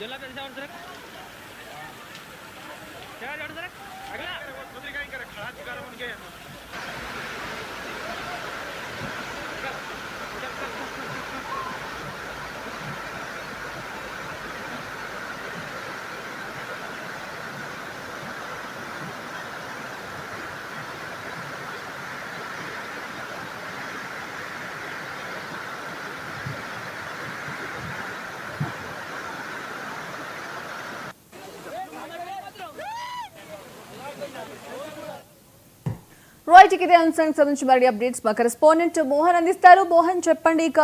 जल्ला पे जाओ सर क्या जाओ सर अगला पत्रिका ही करे खड़ा दिखारो उनके రైట్ ఇదే అంశానికి సంబంధించి మరి అప్డేట్స్ మా కరెస్పాండెంట్ మోహన్ అందిస్తారు. మోహన్ చెప్పండి, ఇక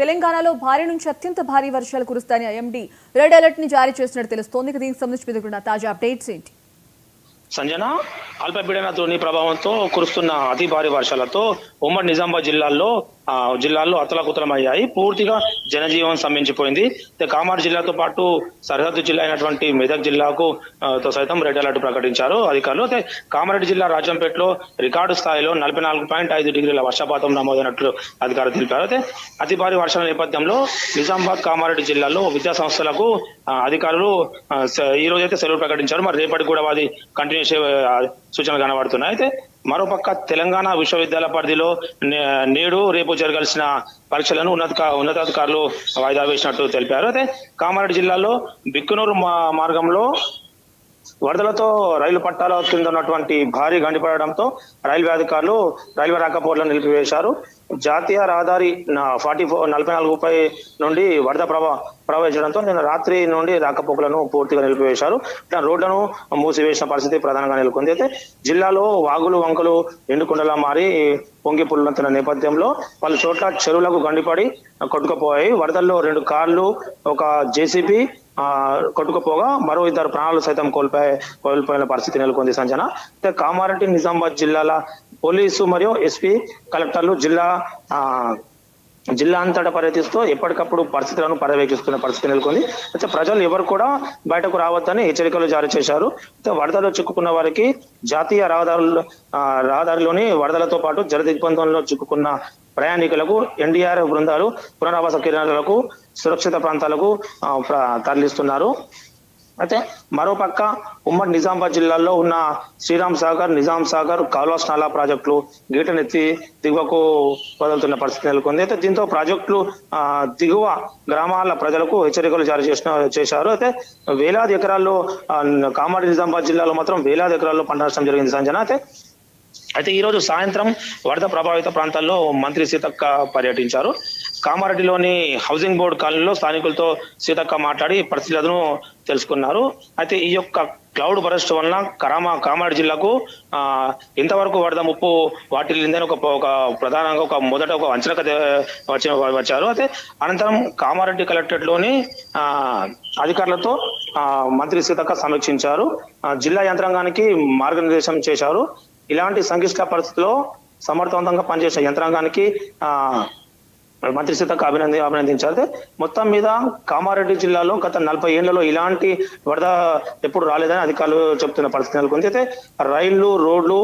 తెలంగాణలో భారీ నుంచి అత్యంత భారీ వర్షాలు కురుస్తాయని ఐఎండీ రెడ్ అలర్ట్ ని జారీ చేసినట్టు తెలుస్తోంది. దీనికి సంబంధించి మీదకున్న తాజా అప్డేట్స్ ఏంటి? సంజన, అల్పపీడన ద్రోణి ప్రభావంతో కురుస్తున్న అతి భారీ వర్షాలతో ఉమ్మడి నిజామాబాద్ జిల్లాల్లో అతలాకుతలమయ్యాయి. పూర్తిగా జనజీవనం స్తంభించిపోయింది. కామారెడ్డి జిల్లాతో పాటు సరిహద్దు జిల్లా అయినటువంటి మెదక్ జిల్లాకు సైతం రెడ్ అలర్ట్ ప్రకటించారు అధికారులు. అయితే కామారెడ్డి జిల్లా రాజంపేటలో రికార్డు స్థాయిలో 44.5 డిగ్రీల వర్షపాతం నమోదైనట్లు అధికారులు తెలిపారు. అయితే అతి భారీ వర్షాల నేపథ్యంలో నిజామాబాద్ కామారెడ్డి జిల్లాలో విద్యా సంస్థలకు అధికారులు ఈ రోజైతే సెలవు ప్రకటించారు. మరి రేపటికి కూడా అది కంటిన్యూ చేసే సూచనలు కనబడుతున్నాయి. అయితే మరోపక్క తెలంగాణ విశ్వవిద్యాలయ పరిధిలో నేడు రేపు జరగాల్సిన పరీక్షలను ఉన్నతాధికారులు వాయిదా వేసినట్టు తెలిపారు. అయితే కామారెడ్డి జిల్లాలో బిక్కునూరు మార్గంలో వరదలతో రైలు పట్టాల కింద ఉన్నటువంటి భారీ గండిపడడంతో రైల్వే అధికారులు రైల్వే రాకపోకలను నిలిపివేశారు. జాతీయ రహదారి 44 నుండి వరద ప్రవహించడంతో నిన్న రాత్రి నుండి రాకపోకలను పూర్తిగా నిలిపివేశారు. రోడ్లను మూసివేసిన పరిస్థితి ప్రధానంగా నెలకొంది. అయితే జిల్లాలో వాగులు వంకలు ఎండుకుండలా మారి పొంగి పుల్లుతున్న నేపథ్యంలో పలు చోట్ల చెరువులకు గండిపడి కొట్టుకుపోయాయి. వరదల్లో 2 కార్లు, ఒక జేసీబీ కొట్టుకుపోగా మరో 2 ప్రాణాలు సైతం కోల్పోయిన పరిస్థితి నెలకొంది. సంజన, కామారెడ్డి నిజామాబాద్ జిల్లాల పోలీసు మరియు ఎస్పీ కలెక్టర్లు జిల్లా అంతటా పర్యటిస్తూ ఎప్పటికప్పుడు పరిస్థితులను పర్యవేక్షిస్తున్న పరిస్థితి నెలకొంది. అయితే ప్రజలు ఎవరు కూడా బయటకు రావద్దని హెచ్చరికలు జారీ చేశారు. అయితే వరదలో చిక్కుకున్న వారికి జాతీయ రహదారిలోని వరదలతో పాటు జల దిగ్బంధంలో చిక్కుకున్న ప్రయాణికులకు ఎన్డీఆర్ఎఫ్ బృందాలు పునరావాస కేంద్రాలకు సురక్షిత ప్రాంతాలకు తరలిస్తున్నారు. అయితే మరోపక్క ఉమ్మడి నిజామాబాద్ జిల్లాలో ఉన్న శ్రీరామ్ సాగర్, నిజాం సాగర్, కాల్వాస్ నాలా ప్రాజెక్టులు గీటనెత్తి దిగువకు వదులుతున్న పరిస్థితి నెలకొంది. అయితే దీంతో ప్రాజెక్టులు దిగువ గ్రామాల ప్రజలకు హెచ్చరికలు జారీ చేశారు. అయితే వేలాది ఎకరాల్లో కామారెడ్డి నిజామాబాద్ జిల్లాలో మాత్రం వేలాది ఎకరాల్లో పంట నష్టం జరిగింది. సంజన, అయితే ఈ రోజు సాయంత్రం వరద ప్రభావిత ప్రాంతాల్లో మంత్రి సీతక్క పర్యటించారు. కామారెడ్డిలోని హౌసింగ్ బోర్డు కాలనీలో స్థానికులతో సీతక్క మాట్లాడి పరిస్థితులను తెలుసుకున్నారు. అయితే ఈ యొక్క క్లౌడ్ బరస్ట్ వలన కామారెడ్డి జిల్లాకు ఇంతవరకు వరద ముప్పు వాటిల్లిందని ప్రధానంగా మొదట ఒక అంచనాకు వచ్చారు. అయితే అనంతరం కామారెడ్డి కలెక్టరేట్ లోని అధికారులతో మంత్రి సీతక్క సమీక్షించారు. జిల్లా యంత్రాంగానికి మార్గనిర్దేశం చేశారు. ఇలాంటి సంక్లిష్ట పరిస్థితుల్లో సమర్థవంతంగా పనిచేసే యంత్రాంగానికి మంత్రి సీతక్క అభినందించారు. మొత్తం మీద కామారెడ్డి జిల్లాలో గత 40 ఏళ్లలో ఇలాంటి వరద ఎప్పుడు రాలేదని అధికారులు చెబుతున్న పరిస్థితి నెలకొంది. అయితే రైళ్లు, రోడ్లు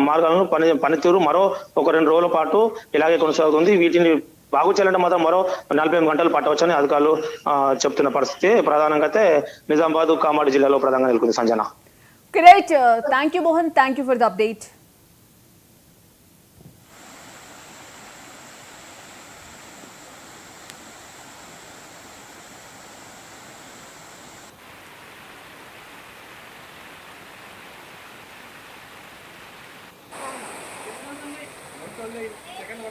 మార్గాలను పనితీరు మరో 1-2 రోజుల పాటు ఇలాగే కొనసాగుతుంది. వీటిని బాగు చేయాలంటే మాత్రం మరో 48 గంటలు పట్టవచ్చని అధికారులు చెప్తున్న పరిస్థితి ప్రధానంగా అయితే నిజామాబాద్, కామారెడ్డి జిల్లాలో ప్రధానంగా నెలకొంది. Sanjana, great, thank you Mohan, thank you for the update. Second